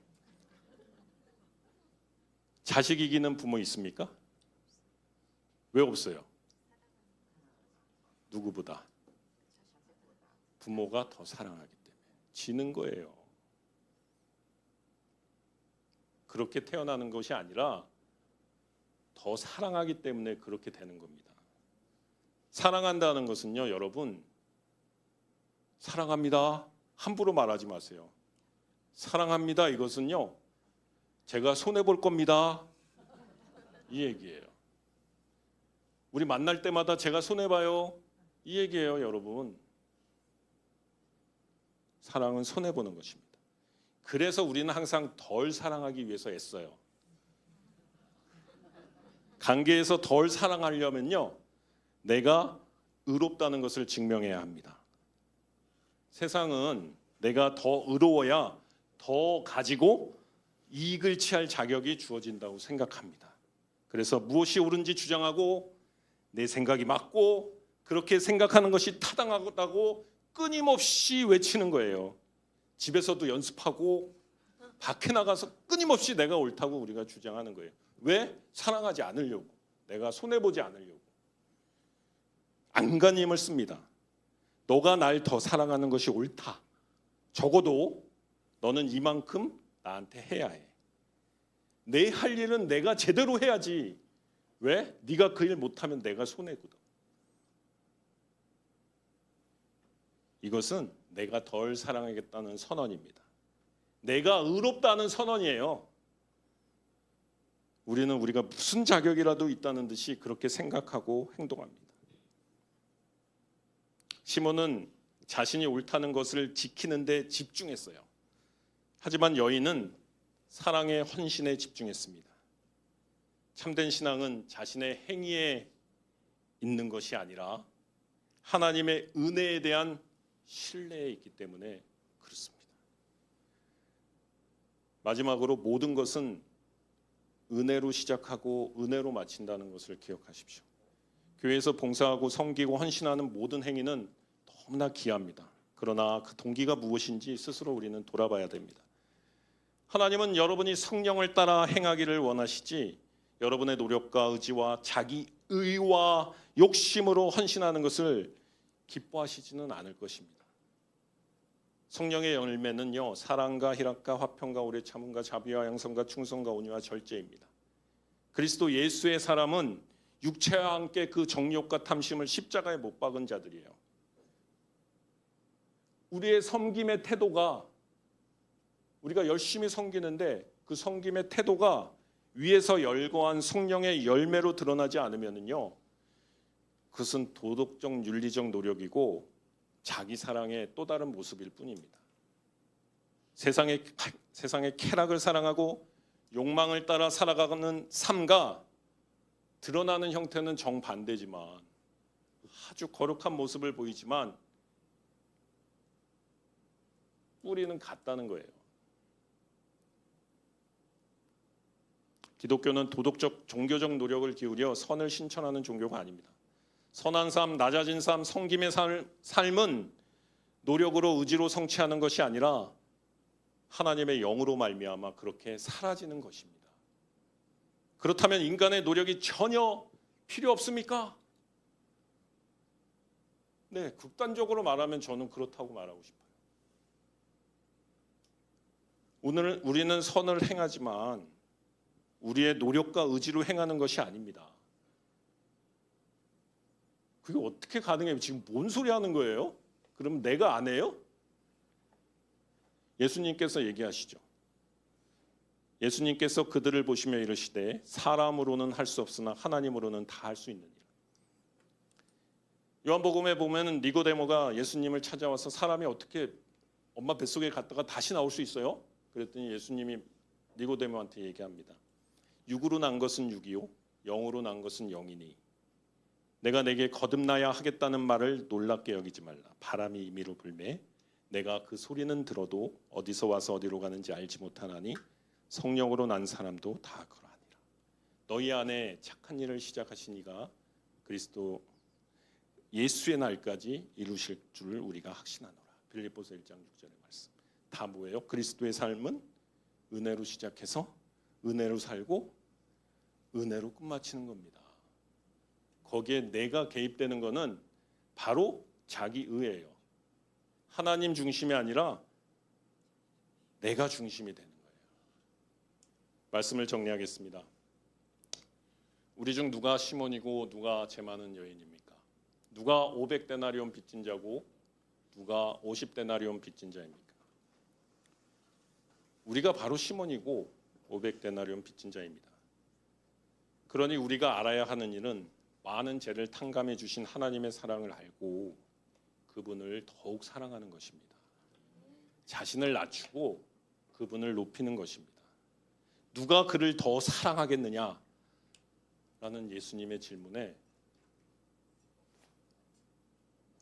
Speaker 1: 자식 이기는 부모 있습니까? 왜 없어요? 누구보다? 부모가 더 사랑하기 때문에 지는 거예요. 그렇게 태어나는 것이 아니라 더 사랑하기 때문에 그렇게 되는 겁니다. 사랑한다는 것은요, 여러분, 사랑합니다 함부로 말하지 마세요. 사랑합니다 이것은요, 제가 손해볼 겁니다 이 얘기예요. 우리 만날 때마다 제가 손해봐요 이 얘기예요. 여러분, 사랑은 손해보는 것입니다. 그래서 우리는 항상 덜 사랑하기 위해서 애써요. 관계에서 덜 사랑하려면요, 내가 의롭다는 것을 증명해야 합니다. 세상은 내가 더 의로워야 더 가지고 이익을 취할 자격이 주어진다고 생각합니다. 그래서 무엇이 옳은지 주장하고 내 생각이 맞고 그렇게 생각하는 것이 타당하다고 끊임없이 외치는 거예요. 집에서도 연습하고 밖에 나가서 끊임없이 내가 옳다고 우리가 주장하는 거예요. 왜? 사랑하지 않으려고. 내가 손해보지 않으려고. 안간힘을 씁니다. 너가 날 더 사랑하는 것이 옳다. 적어도 너는 이만큼 나한테 해야 해. 내 할 일은 내가 제대로 해야지. 왜? 네가 그 일 못하면 내가 손해거든. 이것은 내가 덜 사랑하겠다는 선언입니다. 내가 의롭다는 선언이에요. 우리는 우리가 무슨 자격이라도 있다는 듯이 그렇게 생각하고 행동합니다. 시몬은 자신이 옳다는 것을 지키는 데 집중했어요. 하지만 여인은 사랑의 헌신에 집중했습니다. 참된 신앙은 자신의 행위에 있는 것이 아니라 하나님의 은혜에 대한 신뢰에 있기 때문에 그렇습니다. 마지막으로 모든 것은 은혜로 시작하고 은혜로 마친다는 것을 기억하십시오. 교회에서 봉사하고 섬기고 헌신하는 모든 행위는 너무나 귀합니다. 그러나 그 동기가 무엇인지 스스로 우리는 돌아봐야 됩니다. 하나님은 여러분이 성령을 따라 행하기를 원하시지 여러분의 노력과 의지와 자기 의와 욕심으로 헌신하는 것을 기뻐하시지는 않을 것입니다. 성령의 열매는요, 사랑과 희락과 화평과 오래 참음과 자비와 양선과 충성과 온유와 절제입니다. 그리스도 예수의 사람은 육체와 함께 그 정욕과 탐심을 십자가에 못 박은 자들이에요. 우리의 섬김의 태도가, 우리가 열심히 섬기는데 그 섬김의 태도가 위에서 열거한 성령의 열매로 드러나지 않으면요, 그것은 도덕적 윤리적 노력이고 자기 사랑의 또 다른 모습일 뿐입니다. 세상의 쾌락을 사랑하고 욕망을 따라 살아가는 삶과 드러나는 형태는 정반대지만 아주 거룩한 모습을 보이지만 뿌리는 같다는 거예요. 기독교는 도덕적 종교적 노력을 기울여 선을 실천하는 종교가 아닙니다. 선한 삶, 낮아진 삶, 섬김의 삶은 노력으로 의지로 성취하는 것이 아니라 하나님의 영으로 말미암아 그렇게 사라지는 것입니다. 그렇다면 인간의 노력이 전혀 필요 없습니까? 네, 극단적으로 말하면 저는 그렇다고 말하고 싶어요. 오늘 우리는 선을 행하지만 우리의 노력과 의지로 행하는 것이 아닙니다. 그게 어떻게 가능해요? 지금 뭔 소리 하는 거예요? 그럼 내가 안 해요? 예수님께서 얘기하시죠. 예수님께서 그들을 보시며 이르시되 사람으로는 할 수 없으나 하나님으로는 다 할 수 있느니라. 요한복음에 보면 니고데모가 예수님을 찾아와서 사람이 어떻게 엄마 뱃속에 갔다가 다시 나올 수 있어요? 그랬더니 예수님이 니고데모한테 얘기합니다. 육으로 난 것은 육이요 영으로 난 것은 영이니 내가 내게 거듭나야 하겠다는 말을 놀랍게 여기지 말라. 바람이 임의로 불매 내가 그 소리는 들어도 어디서 와서 어디로 가는지 알지 못하나니 성령으로 난 사람도 다 그러하니라. 너희 안에 착한 일을 시작하신 이가 그리스도 예수의 날까지 이루실 줄을 우리가 확신하노라. 빌립보서 1장 6절의 말씀. 다 뭐예요? 그리스도의 삶은 은혜로 시작해서 은혜로 살고 은혜로 끝마치는 겁니다. 거기에 내가 개입되는 것은 바로 자기 의예요. 하나님 중심이 아니라 내가 중심이 되는 거예요. 말씀을 정리하겠습니다. 우리 중 누가 시몬이고 누가 재 많은 여인입니까? 누가 500데나리온 빚진 자고 누가 50데나리온 빚진 자입니까? 우리가 바로 시몬이고 500데나리온 빚진 자입니다. 그러니 우리가 알아야 하는 일은 많은 죄를 탕감해 주신 하나님의 사랑을 알고 그분을 더욱 사랑하는 것입니다. 자신을 낮추고 그분을 높이는 것입니다. 누가 그를 더 사랑하겠느냐? 라는 예수님의 질문에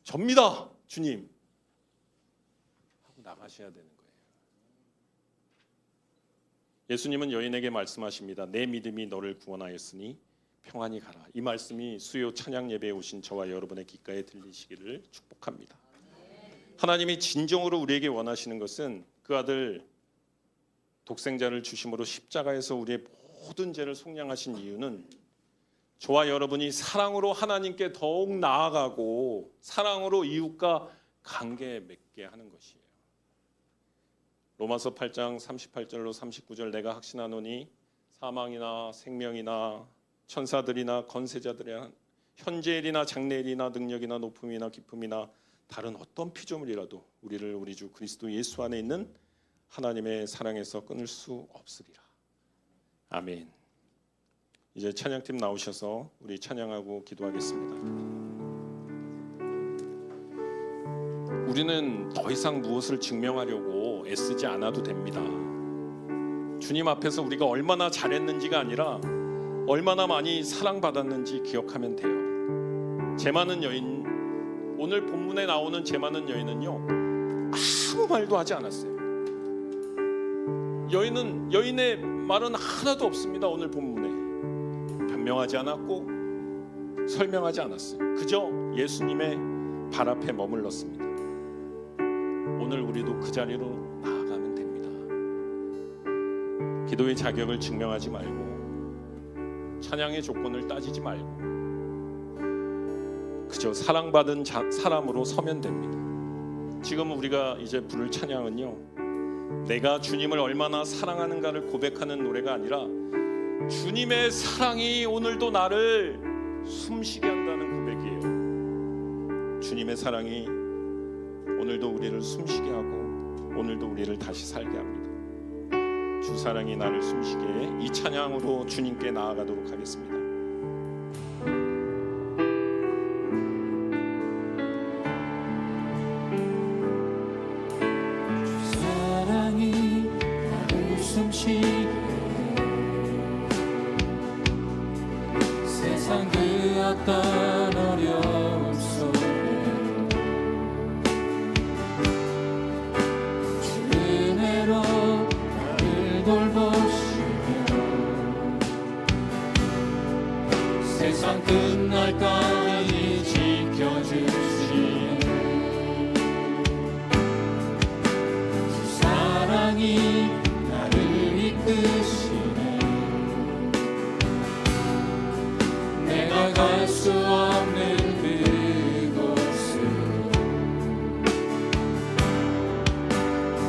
Speaker 1: 접니다, 주님! 하고 나가셔야 되는 거예요. 예수님은 여인에게 말씀하십니다. 내 믿음이 너를 구원하였으니 평안히 가라. 이 말씀이 수요 찬양 예배에 오신 저와 여러분의 귓가에 들리시기를 축복합니다. 하나님이 진정으로 우리에게 원하시는 것은 그 아들 독생자를 주심으로 십자가에서 우리의 모든 죄를 속량하신 이유는 저와 여러분이 사랑으로 하나님께 더욱 나아가고 사랑으로 이웃과 관계 맺게 하는 것이에요. 로마서 8장 38절로 39절 내가 확신하노니 사망이나 생명이나 천사들이나 권세자들이나 현재일이나 장래일이나 능력이나 높음이나 기쁨이나 다른 어떤 피조물이라도 우리를 우리 주 그리스도 예수 안에 있는 하나님의 사랑에서 끊을 수 없으리라. 아멘. 이제 찬양팀 나오셔서 우리 찬양하고 기도하겠습니다. 우리는 더 이상 무엇을 증명하려고 애쓰지 않아도 됩니다. 주님 앞에서 우리가 얼마나 잘했는지가 아니라 얼마나 많이 사랑받았는지 기억하면 돼요. 제 많은 여인, 오늘 본문에 나오는 제 많은 여인은요 아무 말도 하지 않았어요. 여인의 말은 하나도 없습니다. 오늘 본문에 변명하지 않았고 설명하지 않았어요. 그저 예수님의 발 앞에 머물렀습니다. 오늘 우리도 그 자리로 나아가면 됩니다. 기도의 자격을 증명하지 말고 찬양의 조건을 따지지 말고 그저 사랑받은 사람으로 서면 됩니다. 지금 우리가 이제 부를 찬양은요 내가 주님을 얼마나 사랑하는가를 고백하는 노래가 아니라 주님의 사랑이 오늘도 나를 숨쉬게 한다는 고백이에요. 주님의 사랑이 오늘도 우리를 숨쉬게 하고 오늘도 우리를 다시 살게 합니다. 주 사랑이 나를 숨쉬게 해. 이 찬양으로 주님께 나아가도록 하겠습니다.
Speaker 2: 주 사랑이 나를 숨쉬게 해. 세상 그 어떤 어려움 속에 주 은혜로 나를 돌보시며 세상 끝날까지 지켜주시네. 주 사랑이 나를 이끄시네. 내가 갈 수 없는 그곳으로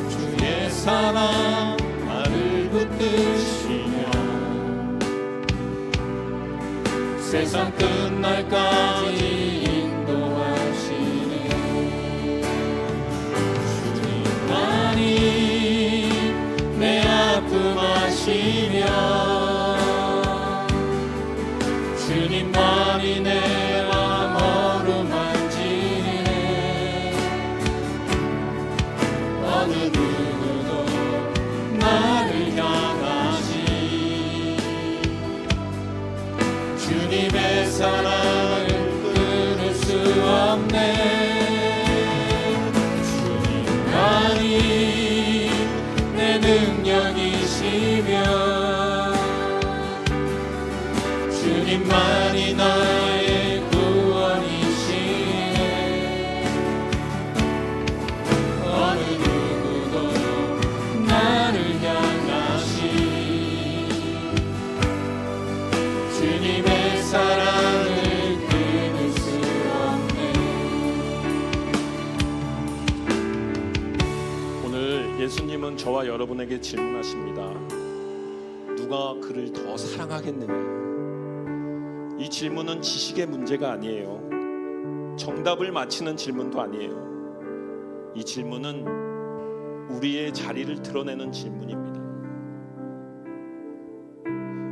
Speaker 2: 주의 사랑 나를 붙드시며 세상 끝날까지 인도하시네. 주님만이 내 아픔 아시며 주님만이 내 맘 어루만지네. 어느 누구도 나를 향하시 주님의 사랑을 끊을 수 없네. 주님만이 내 능력이시며 주님만이 나의 구원이시네. 어느 누구도 나를 향하시 주님의 사랑을 끊을 수 없네.
Speaker 1: 오늘 예수님은 저와 여러분에게 질문하십니다. 누가 그를 더 사랑하겠느냐? 이 질문은 지식의 문제가 아니에요. 정답을 맞히는 질문도 아니에요. 이 질문은 우리의 자리를 드러내는 질문입니다.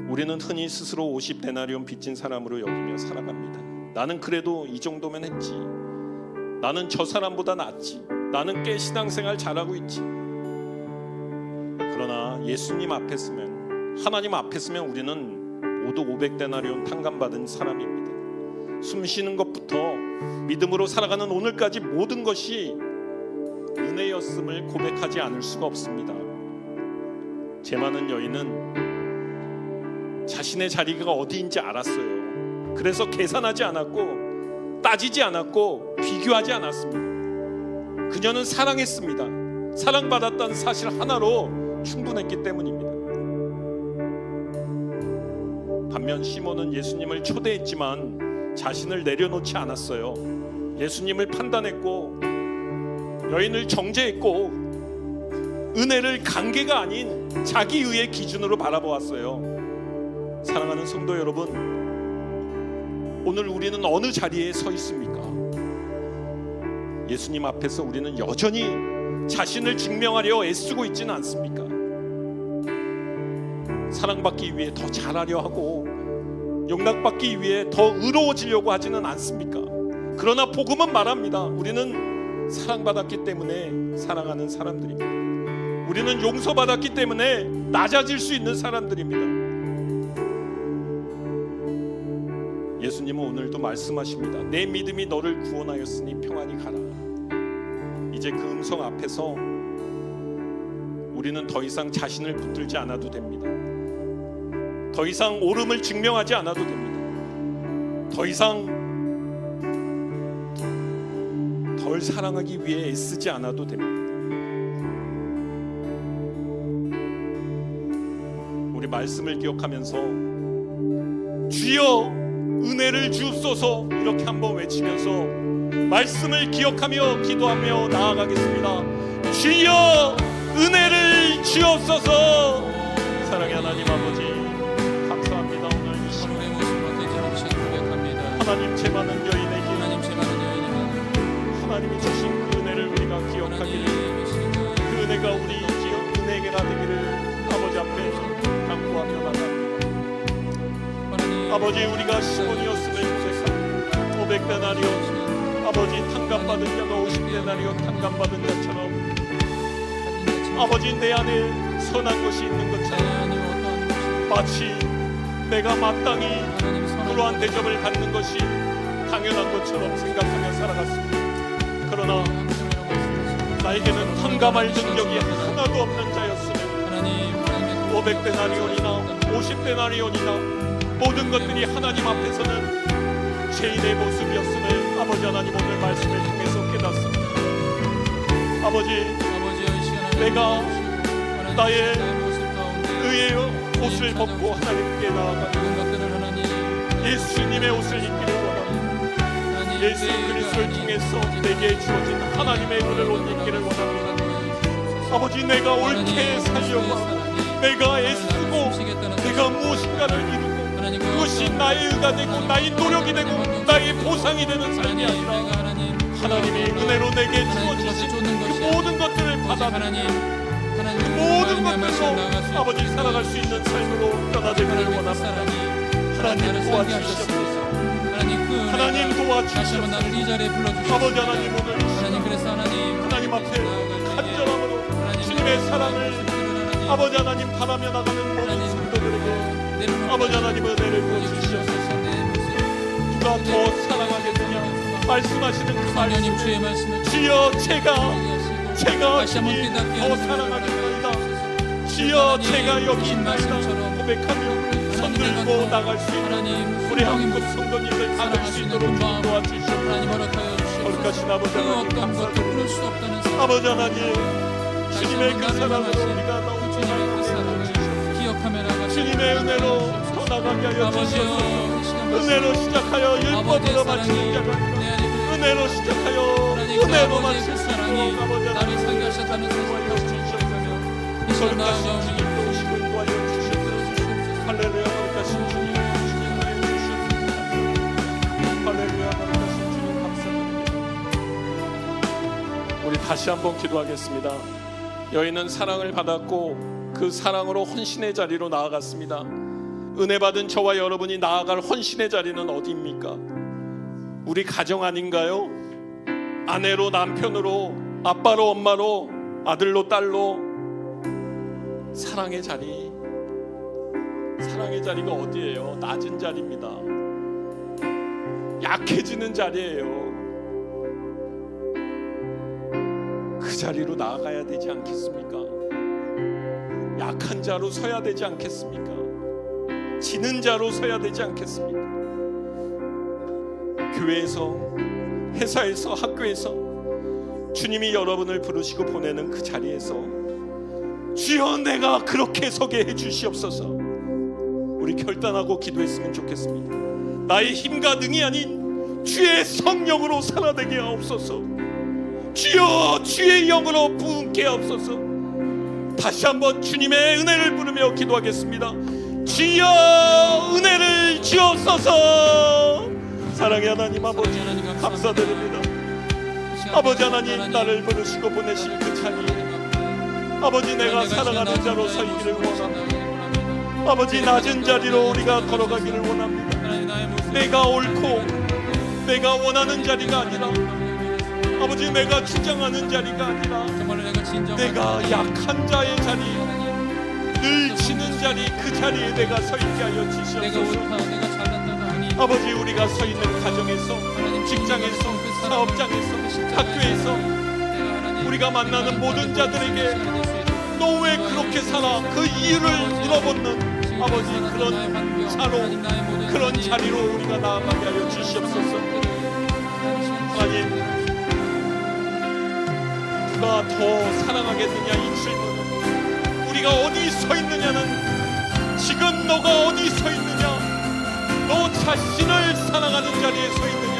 Speaker 1: 우리는 흔히 스스로 50데나리온 빚진 사람으로 여기며 살아갑니다. 나는 그래도 이 정도면 했지. 나는 저 사람보다 낫지. 나는 꽤 신앙생활 잘하고 있지. 그러나 예수님 앞에 서면, 하나님 앞에 서면 우리는 모두 500데나리온 탕감받은 사람입니다. 숨쉬는 것부터 믿음으로 살아가는 오늘까지 모든 것이 은혜였음을 고백하지 않을 수가 없습니다. 제 많은 여인은 자신의 자리가 어디인지 알았어요. 그래서 계산하지 않았고 따지지 않았고 비교하지 않았습니다. 그녀는 사랑했습니다. 사랑받았다는 사실 하나로 충분했기 때문입니다. 반면 시몬은 예수님을 초대했지만 자신을 내려놓지 않았어요. 예수님을 판단했고 여인을 정죄했고 은혜를 관계가 아닌 자기의의 기준으로 바라보았어요. 사랑하는 성도 여러분, 오늘 우리는 어느 자리에 서 있습니까? 예수님 앞에서 우리는 여전히 자신을 증명하려 애쓰고 있지는 않습니까? 사랑받기 위해 더 잘하려 하고 용납받기 위해 더 의로워지려고 하지는 않습니까? 그러나 복음은 말합니다. 우리는 사랑받았기 때문에 사랑하는 사람들입니다. 우리는 용서받았기 때문에 낮아질 수 있는 사람들입니다. 예수님은 오늘도 말씀하십니다. 내 믿음이 너를 구원하였으니 평안히 가라. 이제 그 음성 앞에서 우리는 더 이상 자신을 붙들지 않아도 됩니다. 더 이상 옳음을 증명하지 않아도 됩니다. 더 이상 덜 사랑하기 위해 애쓰지 않아도 됩니다. 우리 말씀을 기억하면서 주여 은혜를 주옵소서 이렇게 한번 외치면서 말씀을 기억하며 기도하며 나아가겠습니다. 주여 은혜를 주옵소서. 사랑의 하나님 아버지 감사합니다. 오늘 이 시간 하나님 제 많은 여인에게 하나님이 주신 그 은혜를 우리가 기억하기를 그 은혜가 우리 은혜가 되기를 아버지 앞에 간구하며 나갑니다. 아버지 우리가 시몬이었음을 고백합니다. 500데나리온 아버지 탕감받은 자가 50데나리온 탕감받은 자처럼 아버지 내 안에 선한 것이 있는 것처럼 마치 내가 마땅히 그러한 대접을 받는 것이 당연한 것처럼 생각하며 살아갔습니다. 그러나 나에게는 탕감할 능력이 하나도 없는 자였으며 500데나리온이나 50데나리온이나 모든 것들이 하나님 앞에서는 죄인의 모습이었음을 아버지 하나님 오늘 말씀을 통해서 깨닫습니다. 아버지 내가 나의 의의 옷을 벗고 하나님께 나아가는 예수님의 옷을 입기를 원합니다. 예수 그리스도를 통해서 내게 주어진 하나님의 은혜를 옷 입기를 원합니다. 아버지 내가 옳게 살려고 하고 내가 애쓰고 내가 무엇인가를 이루고 그것이 나의 의가 되고 나의 노력이 되고 나의 보상이 되는 삶이 아니라 하나님이 은혜로 내게 주어주신 그 모든 것들을 받아들이고 그 모든 것들로 아버지 살아갈 수 있는 삶으로 변화되기를 원합니다. 하나님 도와주시옵소서. 하나님 도와주시옵소서. 아버지 하나님 오늘 하나님 앞에 간절함으로 주님의 사랑을 아버지 하나님 바라며 나가는 모든 성도들에게 아버지 하나님 은혜를 부어주시옵소서. 누가 더 사랑하게 되냐 말씀하시는 그 말씀 주여 제가 주님 더 사랑하겠나이다. 주여 제가 여기 있나이다 고백하며 손들고 나갈 수 있는 우리 한국 성도님들 받을 수 있도록 도와주시옵소서. 거룩하신 아버지 하나님 감사드립니다. 아버지 하나님 주님의 그 사랑으로 우리가 너무 주님의 은혜로 더 나가게 하여 주시옵소서. 은혜로 시작하여 율법으로 마치는 자가 아니라 은혜로 시작하여 은혜로 마칠 수 있도록 아버지 하나님 도와여 주시옵소서. 거룩하신 주님 도우시고 도와여 주시옵소서. 할렐루야 거룩하신 주님 도와여 주시옵소서. 할렐루야 거룩하신 주님 감사드립니다. 우리 다시 한번 기도하겠습니다. 여인은 사랑을 받았고 그 사랑으로 헌신의 자리로 나아갔습니다. 은혜 받은 저와 여러분이 나아갈 헌신의 자리는 어디입니까? 우리 가정 아닌가요? 아내로 남편으로 아빠로 엄마로 아들로 딸로 사랑의 자리가 어디예요? 낮은 자리입니다. 약해지는 자리예요. 그 자리로 나아가야 되지 않겠습니까? 약한 자로 서야 되지 않겠습니까? 지는 자로 서야 되지 않겠습니까? 교회에서, 회사에서, 학교에서 주님이 여러분을 부르시고 보내는 그 자리에서 주여 내가 그렇게 서게 해주시옵소서. 우리 결단하고 기도했으면 좋겠습니다. 나의 힘과 능이 아닌 주의 성령으로 살아되게 하옵소서. 주여 주의 영으로 부은게 하옵소서. 다시 한번 주님의 은혜를 부르며 기도하겠습니다. 주여 은혜를 주옵소서. 사랑의 하나님 아버지 감사드립니다. 아버지 하나님 나를 부르시고 보내신 그 자리에 아버지 내가 살아가는 자로 서 있기를 원합니다. 아버지 낮은 자리로 우리가 걸어가기를 원합니다. 내가 옳고 내가 원하는 자리가 아니라 아버지 내가 주장하는 자리가 아니라 내가 약한 자의 자리, 늘 지는 자리, 그 자리에 내가 서 있게 하여 주시옵소서. 아버지 우리가 서 있는 가정에서, 직장에서, 사업장에서, 학교에서 우리가 만나는 모든 자들에게 너 왜 그렇게 살아? 그 이유를 물어보는 아버지 그런 자로, 그런 자리로 우리가 나아가게 하여 주시옵소서. 하나님 누가 더 사랑하겠느냐 이 질문은 우리가 어디 서 있느냐는 지금 너가 어디 서 있느냐, 너 자신을 사랑하는 자리에 서 있느냐,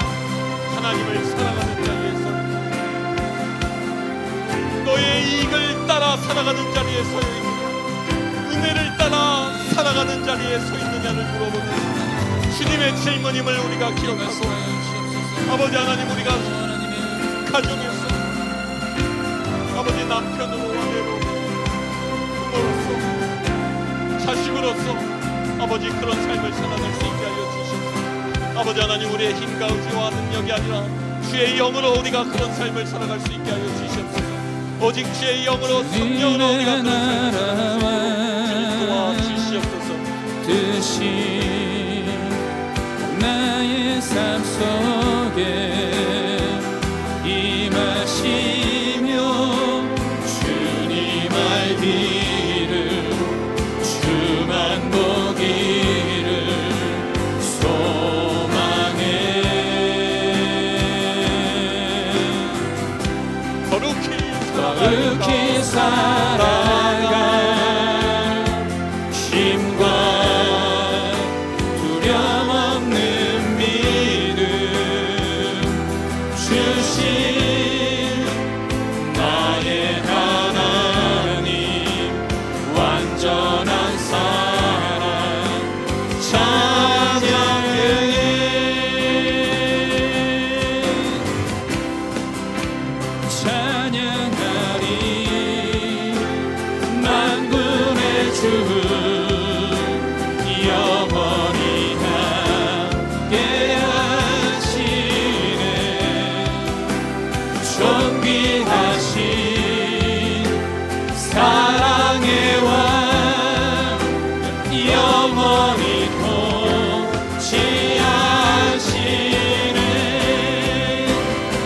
Speaker 1: 하나님을 사랑하는 자리에 서 있느냐, 너의 이익을 따라 살아가는 자리에 서 있느냐, 은혜를 따라 살아가는 자리에 서 있느냐를 물어보는 주님의 질문임을 우리가 기억하고 아버지 하나님 우리가 가정에서 아버지 남편으로 아내로 부모로서 자식으로서 아버지 그런 삶을 살아갈 수 있게 하여 주시옵소서. 아버지 하나님 우리의 힘과 의지와 능력이 아니라 주의 영으로 우리가 그런 삶을 살아갈 수 있게 하여 주시옵소서. 오직 주의 영으로 성령으로 우리가 그런 삶을 살아갈 수 있도록 도와주시옵소서.
Speaker 2: 뜻이 나의 삶 속에 임하시며 주님 알기를 주만 보기를 소망해. 거룩히 살아갈 힘과 두려움 없는 믿음 주신 나의 하나님 완전한 사랑 찬양해. 찬양하리 만군의 주 영원히 함께 하시네. 존귀하신 사랑의 왕 영원히 통치하시네.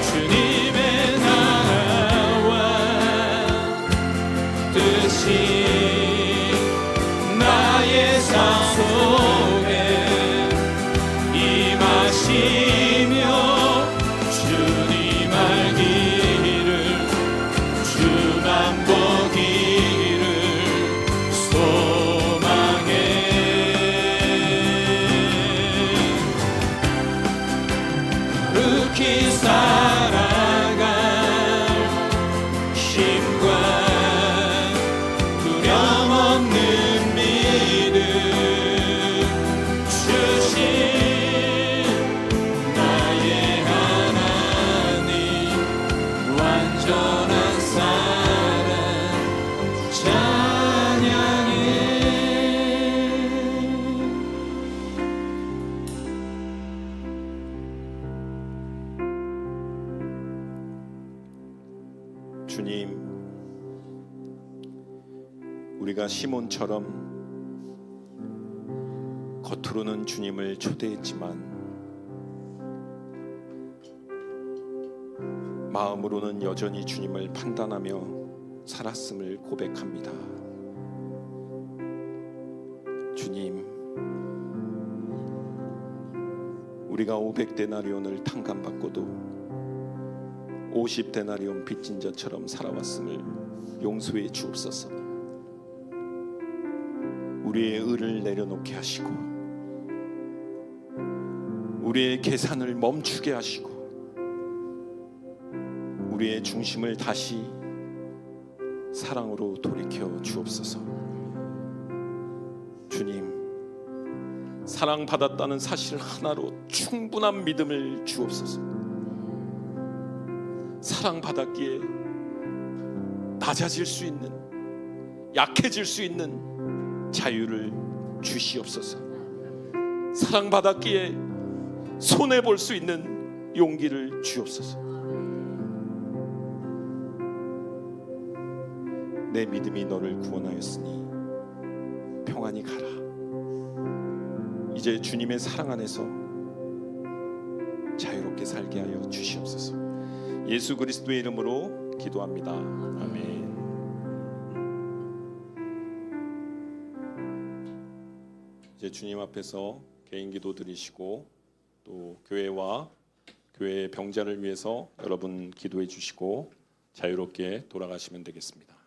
Speaker 2: 주님의 나라와 뜻이 나의 삶 속에 임하시며 주님 알기를 주만 보기를 소망해. 거룩히 살아갈 힘과 두려움 없는 믿음 주신 나의 하나님 완전한 사랑 찬양해.
Speaker 1: 주님, 우리가 시몬처럼 겉으로는 주님을 초대했지만 마음으로는 여전히 주님을 판단하며 살았음을 고백합니다. 주님, 우리가 500데나리온을 탕감받고도 50데나리온 빚진 자처럼 살아왔음을 용서해 주옵소서. 우리의 의를 내려놓게 하시고 우리의 계산을 멈추게 하시고 우리의 중심을 다시 사랑으로 돌이켜 주옵소서. 주님, 사랑받았다는 사실 하나로 충분한 믿음을 주옵소서. 사랑받았기에 낮아질 수 있는, 약해질 수 있는 자유를 주시옵소서. 사랑받았기에 손해볼 수 있는 용기를 주옵소서. 내 믿음이 너를 구원하였으니 평안히 가라. 이제 주님의 사랑 안에서 자유롭게 살게 하여 주시옵소서. 예수 그리스도의 이름으로 기도합니다. 아멘. 이제 주님 앞에서 개인 기도 드리시고 또 교회와 교회의 병자를 위해서 여러분 기도해 주시고 자유롭게 돌아가시면 되겠습니다.